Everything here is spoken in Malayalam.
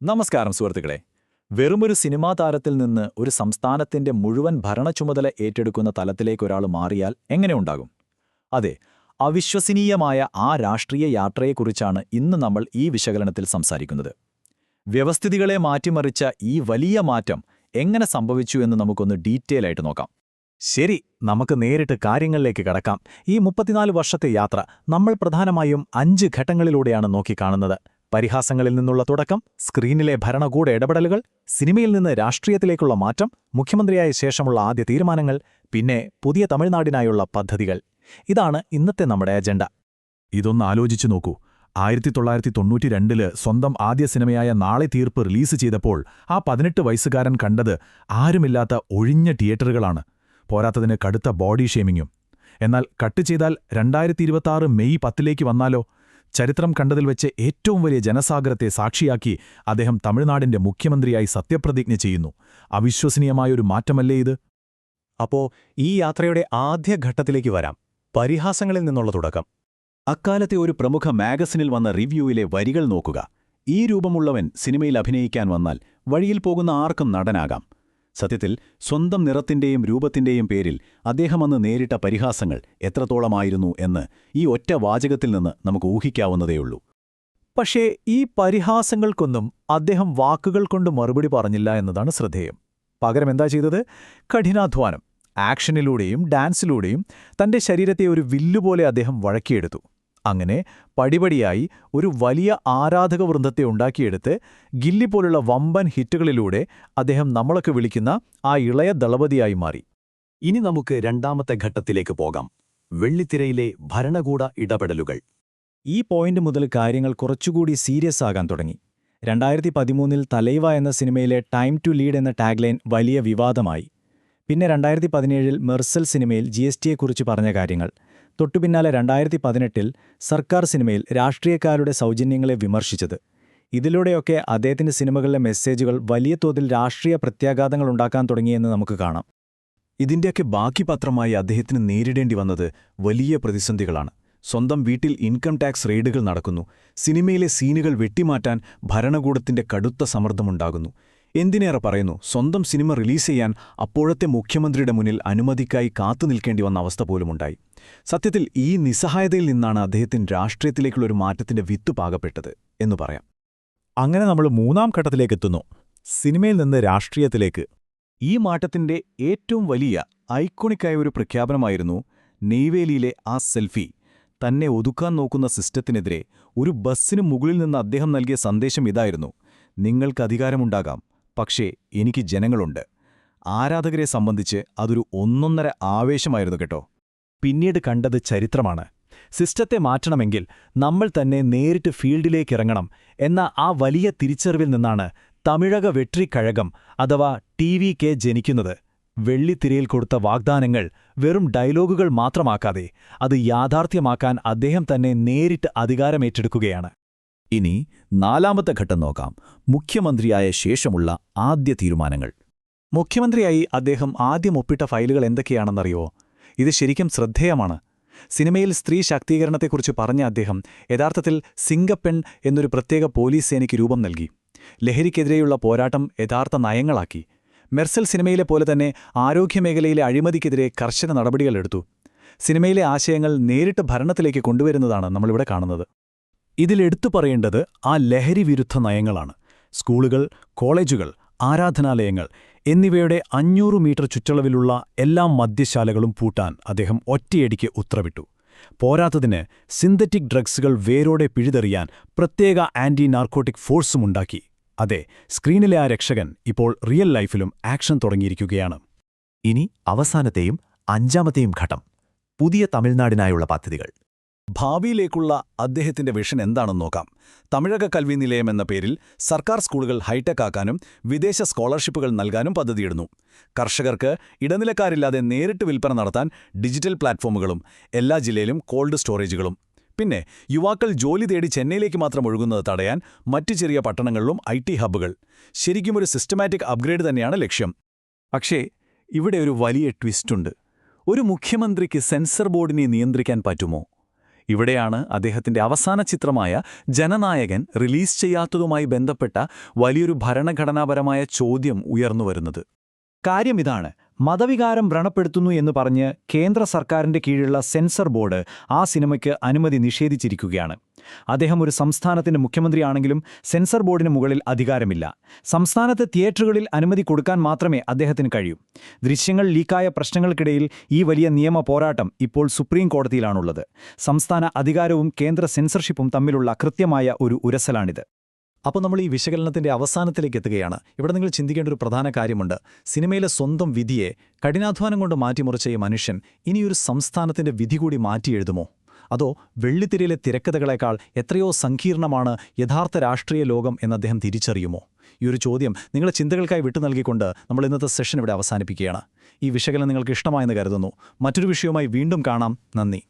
നമസ്കാരം സുഹൃത്തുക്കളെ. വെറുമൊരു സിനിമാ താരത്തിൽ നിന്ന് ഒരു സംസ്ഥാനത്തിന്റെ മുഴുവൻ ഭരണച്ചുമതല ഏറ്റെടുക്കുന്ന തലത്തിലേക്കൊരാൾ മാറിയാൽ എങ്ങനെയുണ്ടാകും? അതെ, അവിശ്വസനീയമായ ആ രാഷ്ട്രീയ യാത്രയെക്കുറിച്ചാണ് ഇന്ന് നമ്മൾ ഈ വിശകലനത്തിൽ സംസാരിക്കുന്നത്. വ്യവസ്ഥിതികളെ മാറ്റിമറിച്ച ഈ വലിയ മാറ്റം എങ്ങനെ സംഭവിച്ചു എന്ന് നമുക്കൊന്ന് ഡീറ്റെയിൽ ആയിട്ട് നോക്കാം. ശരി, നമുക്ക് നേരിട്ട് കാര്യങ്ങളിലേക്ക് കടക്കാം. ഈ 34 വർഷത്തെ യാത്ര നമ്മൾ പ്രധാനമായും 5 ഘട്ടങ്ങളിലൂടെയാണ് നോക്കിക്കാണുന്നത്. പരിഹാസങ്ങളിൽ നിന്നുള്ള തുടക്കം, സ്ക്രീനിലെ ഭരണകൂട ഇടപെടലുകൾ, സിനിമയിൽ നിന്ന് രാഷ്ട്രീയത്തിലേക്കുള്ള മാറ്റം, മുഖ്യമന്ത്രിയായ ശേഷമുള്ള ആദ്യ തീരുമാനങ്ങൾ, പിന്നെ പുതിയ തമിഴ്നാടിനായുള്ള പദ്ധതികൾ. ഇതാണ് ഇന്നത്തെ നമ്മുടെ അജണ്ട. ഇതൊന്ന് ആലോചിച്ചു നോക്കൂ. 1992 സ്വന്തം ആദ്യ സിനിമയായ നാളെ തീർപ്പ് റിലീസ് ചെയ്തപ്പോൾ ആ 18 വയസ്സുകാരൻ കണ്ടത് ആരുമില്ലാത്ത ഒഴിഞ്ഞ തിയേറ്ററുകളാണ്. പോരാത്തതിന് കടുത്ത ബോഡി ഷേമിങ്ങും. എന്നാൽ കട്ട് ചെയ്താൽ 2026 മെയ് 10 വന്നാലോ? ചരിത്രം കണ്ടതിൽ വെച്ച് ഏറ്റവും വലിയ ജനസാഗരത്തെ സാക്ഷിയാക്കി അദ്ദേഹം തമിഴ്നാടിന്റെ മുഖ്യമന്ത്രിയായി സത്യപ്രതിജ്ഞ ചെയ്യുന്നു. അവിശ്വസനീയമായൊരു മാറ്റമല്ലേ ഇത്? അപ്പോ ഈ യാത്രയുടെ ആദ്യ ഘട്ടത്തിലേക്ക് വരാം. പരിഹാസങ്ങളിൽ നിന്നുള്ള തുടക്കം. അക്കാലത്തെ ഒരു പ്രമുഖ മാഗസിനിൽ വന്ന റിവ്യൂവിലെ വരികൾ നോക്കുക. ഈ രൂപമുള്ളവൻ സിനിമയിൽ അഭിനയിക്കാൻ വന്നാൽ വഴിയിൽ പോകുന്ന ആർക്കും നടനാകാം. സത്യത്തിൽ സ്വന്തം നിറത്തിന്റെയും രൂപത്തിന്റെയും പേരിൽ അദ്ദേഹം അന്ന് നേരിട്ട പരിഹാസങ്ങൾ എത്രത്തോളമായിരുന്നു എന്ന് ഈ ഒറ്റ വാചകത്തിൽ നിന്ന് നമുക്ക് ഊഹിക്കാവുന്നതേയുള്ളൂ. പക്ഷേ ഈ പരിഹാസങ്ങൾക്കൊന്നും അദ്ദേഹം വാക്കുകൾ കൊണ്ട് മറുപടി പറഞ്ഞില്ല എന്നതാണ് ശ്രദ്ധേയം. പകരം എന്താ ചെയ്തത്? കഠിനാധ്വാനം. ആക്ഷനിലൂടെയും ഡാൻസിലൂടെയും തന്റെ ശരീരത്തെ ഒരു വില്ലുപോലെ അദ്ദേഹം വഴക്കിയെടുത്തു. അങ്ങനെ പടിപടിയായി ഒരു വലിയ ആരാധകവൃന്ദത്തെ ഉണ്ടാക്കിയെടുത്ത് ഗില്ലി പോലുള്ള വമ്പൻ ഹിറ്റുകളിലൂടെ അദ്ദേഹം നമ്മളൊക്കെ വിളിക്കുന്ന ആ ഇളയ ദളപതിയായി മാറി. ഇനി നമുക്ക് രണ്ടാമത്തെ ഘട്ടത്തിലേക്ക് പോകാം. വെള്ളിത്തിരയിലെ ഭരണകൂട ഇടപെടലുകൾ. ഈ പോയിന്റ് മുതൽ കാര്യങ്ങൾ കുറച്ചുകൂടി സീരിയസ് ആകാൻ തുടങ്ങി. 2013 തലൈവ എന്ന സിനിമയിലെ ടൈം ടു ലീഡ് എന്ന ടാഗ്ലൈൻ വലിയ വിവാദമായി. പിന്നെ 2017 മെർസൽ സിനിമയിൽ GSTയെക്കുറിച്ച് പറഞ്ഞ കാര്യങ്ങൾ. തൊട്ടുപിന്നാലെ 2018 സർക്കാർ സിനിമയിൽ രാഷ്ട്രീയക്കാരുടെ സൗജന്യങ്ങളെ വിമർശിച്ചത്. ഇതിലൂടെയൊക്കെ അദ്ദേഹത്തിന്റെ സിനിമകളിലെ മെസ്സേജുകൾ വലിയ തോതിൽ രാഷ്ട്രീയ പ്രത്യാഘാതങ്ങളുണ്ടാക്കാൻ തുടങ്ങിയെന്ന് നമുക്ക് കാണാം. ഇതിന്റെയൊക്കെ ബാക്കി പത്രമായി അദ്ദേഹത്തിന് നേരിടേണ്ടി വന്നത് വലിയ പ്രതിസന്ധികളാണ്. സ്വന്തം വീട്ടിൽ ഇൻകം ടാക്സ് റെയ്ഡുകൾ നടക്കുന്നു. സിനിമയിലെ സീനുകൾ വെട്ടിമാറ്റാൻ ഭരണകൂടത്തിന്റെ കടുത്ത സമ്മർദ്ദമുണ്ടാകുന്നു. എന്തിനേറെ പറയുന്നു, സ്വന്തം സിനിമ റിലീസ് ചെയ്യാൻ അപ്പോഴത്തെ മുഖ്യമന്ത്രിയുടെ മുന്നിൽ അനുമതിക്കായി കാത്തുനിൽക്കേണ്ടി വന്ന അവസ്ഥ പോലുമുണ്ടായി. സത്യത്തിൽ ഈ നിസ്സഹായതയിൽ നിന്നാണ് അദ്ദേഹത്തിന് രാഷ്ട്രീയത്തിലേക്കുള്ളൊരു മാറ്റത്തിന്റെ വിത്ത് പാകപ്പെട്ടത് എന്ന് പറയാം. അങ്ങനെ നമ്മൾ മൂന്നാം ഘട്ടത്തിലേക്കെത്തുന്നു. സിനിമയിൽ നിന്ന് രാഷ്ട്രീയത്തിലേക്ക്. ഈ മാറ്റത്തിന്റെ ഏറ്റവും വലിയ ഐക്കോണിക്കായ ഒരു പ്രഖ്യാപനമായിരുന്നു നെയ്വേലിയിലെ ആ സെൽഫി. തന്നെ ഒതുക്കാൻ നോക്കുന്ന സിസ്റ്റത്തിനെതിരെ ഒരു ബസ്സിനു മുകളിൽ നിന്ന് അദ്ദേഹം നൽകിയ സന്ദേശം ഇതായിരുന്നു: നിങ്ങൾക്ക് അധികാരമുണ്ടാകാം, പക്ഷേ എനിക്ക് ജനങ്ങളുണ്ട്. ആരാധകരെ സംബന്ധിച്ച് അതൊരു ഒന്നൊന്നര ആവേശമായിരുന്നു കേട്ടോ. പിന്നീട് കണ്ടത് ചരിത്രമാണ്. സിസ്റ്റത്തെ മാറ്റണമെങ്കിൽ നമ്മൾ തന്നെ നേരിട്ട് ഫീൽഡിലേക്കിറങ്ങണം എന്ന ആ വലിയ തിരിച്ചറിവിൽ നിന്നാണ് തമിഴക വെട്രിക്കഴകം അഥവാ TVK ജനിക്കുന്നത്. വെള്ളിത്തിരയിൽ കൊടുത്ത വാഗ്ദാനങ്ങൾ വെറും ഡയലോഗുകൾ മാത്രമാക്കാതെ അത് യാഥാർത്ഥ്യമാക്കാൻ അദ്ദേഹം തന്നെ നേരിട്ട് അധികാരമേറ്റെടുക്കുകയാണ്. ഇനി നാലാമത്തെ ഘട്ടം നോക്കാം. മുഖ്യമന്ത്രിയായ ശേഷമുള്ള ആദ്യ തീരുമാനങ്ങൾ. മുഖ്യമന്ത്രിയായി അദ്ദേഹം ആദ്യം ഒപ്പിട്ട ഫയലുകൾ എന്തൊക്കെയാണെന്നറിയോ? ഇത് ശരിക്കും ശ്രദ്ധേയമാണ്. സിനിമയിൽ സ്ത്രീ ശാക്തീകരണത്തെക്കുറിച്ച് പറഞ്ഞ അദ്ദേഹം യഥാർത്ഥത്തിൽ സിംഗപ്പെൺ എന്നൊരു പ്രത്യേക പോലീസ് സേനയ്ക്ക് രൂപം നൽകി. ലഹരിക്കെതിരെയുള്ള പോരാട്ടം യഥാർത്ഥ നയങ്ങളാക്കി. മെർസൽ സിനിമയിലെ പോലെ തന്നെ ആരോഗ്യമേഖലയിലെ അഴിമതിക്കെതിരെ കർശന നടപടികളെടുത്തു. സിനിമയിലെ ആശയങ്ങൾ നേരിട്ട് ഭരണത്തിലേക്ക് കൊണ്ടുവരുന്നതാണ് നമ്മളിവിടെ കാണുന്നത്. ഇതിലെടുത്തു പറയേണ്ടത് ആ ലഹരി വിരുദ്ധ നയങ്ങളാണ്. സ്കൂളുകൾ, കോളേജുകൾ, ആരാധനാലയങ്ങൾ എന്നിവയുടെ 500 മീറ്റർ ചുറ്റളവിലുള്ള എല്ലാ മദ്യശാലകളും പൂട്ടാൻ അദ്ദേഹം ഒറ്റയടിക്ക് ഉത്തരവിട്ടു. പോരാത്തതിന് സിന്തറ്റിക് ഡ്രഗ്സുകൾ വേരോടെ പിഴുതെറിയാൻ പ്രത്യേക ആന്റി നാർക്കോട്ടിക് ഫോഴ്സുമുണ്ടാക്കി. അതെ, സ്ക്രീനിലെ ആ രക്ഷകൻ ഇപ്പോൾ റിയൽ ലൈഫിലും ആക്ഷൻ തുടങ്ങിയിരിക്കുകയാണ്. ഇനി അവസാനത്തെയും 5ാമത്തെയും ഘട്ടം, പുതിയ തമിഴ്നാടിനായുള്ള പദ്ധതികൾ. ഭാവിയിലേക്കുള്ള അദ്ദേഹത്തിന്റെ വിഷൻ എന്താണെന്ന് നോക്കാം. തമിഴക കൽവി നിലയം എന്ന പേരിൽ സർക്കാർ സ്കൂളുകൾ ഹൈടെക് ആക്കാനും വിദേശ സ്കോളർഷിപ്പുകൾ നൽകാനും പദ്ധതിയിടുന്നു. കർഷകർക്ക് ഇടനിലക്കാരില്ലാതെ നേരിട്ട് വിൽപ്പന നടത്താൻ ഡിജിറ്റൽ പ്ലാറ്റ്ഫോമുകളും എല്ലാ ജില്ലയിലും കോൾഡ് സ്റ്റോറേജുകളും. പിന്നെ യുവാക്കൾ ജോലി തേടി ചെന്നൈയിലേക്ക് മാത്രം ഒഴുകുന്നത് തടയാൻ മറ്റു ചെറിയ പട്ടണങ്ങളിലും IT ഹബ്ബുകൾ. ശരിക്കും ഒരു സിസ്റ്റമാറ്റിക് അപ്ഗ്രേഡ് തന്നെയാണ് ലക്ഷ്യം. പക്ഷേ ഇവിടെ ഒരു വലിയ ട്വിസ്റ്റുണ്ട്. ഒരു മുഖ്യമന്ത്രിക്ക് സെൻസർ ബോർഡിനെ നിയന്ത്രിക്കാൻ പറ്റുമോ? ഇവിടെയാണ് അദ്ദേഹത്തിന്റെ അവസാന ചിത്രമായ ജനനായകൻ റിലീസ് ചെയ്യാത്തതുമായി ബന്ധപ്പെട്ട വലിയൊരു ഭരണഘടനാപരമായ ചോദ്യം ഉയർന്നുവരുന്നത്. കാര്യം ഇതാണ്, മതവികാരം വ്രണപ്പെടുത്തുന്നു എന്ന് പറഞ്ഞ് കേന്ദ്ര സർക്കാരിന്റെ കീഴിലുള്ള സെൻസർ ബോർഡ് ആ സിനിമയ്ക്ക് അനുമതി നിഷേധിച്ചിരിക്കുകയാണ്. അദ്ദേഹം ഒരു സംസ്ഥാനത്തിന്റെ മുഖ്യമന്ത്രിയാണെങ്കിലും സെൻസർ ബോർഡിന് മുകളിൽ അധികാരമില്ല. സംസ്ഥാനത്തെ തിയേറ്ററുകളിൽ അനുമതി കൊടുക്കാൻ മാത്രമേ അദ്ദേഹത്തിന് കഴിയൂ. ദൃശ്യങ്ങൾ ലീക്കായ പ്രശ്നങ്ങൾക്കിടയിൽ ഈ വലിയ നിയമ പോരാട്ടം ഇപ്പോൾ സുപ്രീം കോടതിയിലാണുള്ളത്. സംസ്ഥാന അധികാരവും കേന്ദ്ര സെൻസർഷിപ്പും തമ്മിലുള്ള കൃത്യമായ ഒരു ഉരസലാണിത്. അപ്പോൾ നമ്മൾ ഈ വിശകലനത്തിന്റെ അവസാനത്തിലേക്ക് എത്തുകയാണ്. ഇവിടെ നിങ്ങൾ ചിന്തിക്കേണ്ട ഒരു പ്രധാന കാര്യമുണ്ട്. സിനിമയിലെ സ്വന്തം വിധിയെ കഠിനാധ്വാനം കൊണ്ട് മാറ്റിമുറിച്ച ഈ മനുഷ്യൻ ഇനിയൊരു സംസ്ഥാനത്തിന്റെ വിധി കൂടി മാറ്റി എഴുതുമോ? അതോ വെള്ളിത്തിരയിലെ തിരക്കഥകളേക്കാൾ എത്രയോ സങ്കീർണമാണ് യഥാർത്ഥ രാഷ്ട്രീയ ലോകം എന്ന് അദ്ദേഹം തിരിച്ചറിയുമോ? ഈ ഒരു ചോദ്യം നിങ്ങളെ ചിന്തകൾക്കായി വിട്ടു നൽകിക്കൊണ്ട് നമ്മൾ ഇന്നത്തെ സെഷൻ ഇവിടെ അവസാനിപ്പിക്കുകയാണ്. ഈ വിശകലനം നിങ്ങൾക്ക് ഇഷ്ടമായെന്ന് കരുതുന്നു. മറ്റൊരു വിഷയവുമായി വീണ്ടും കാണാം. നന്ദി.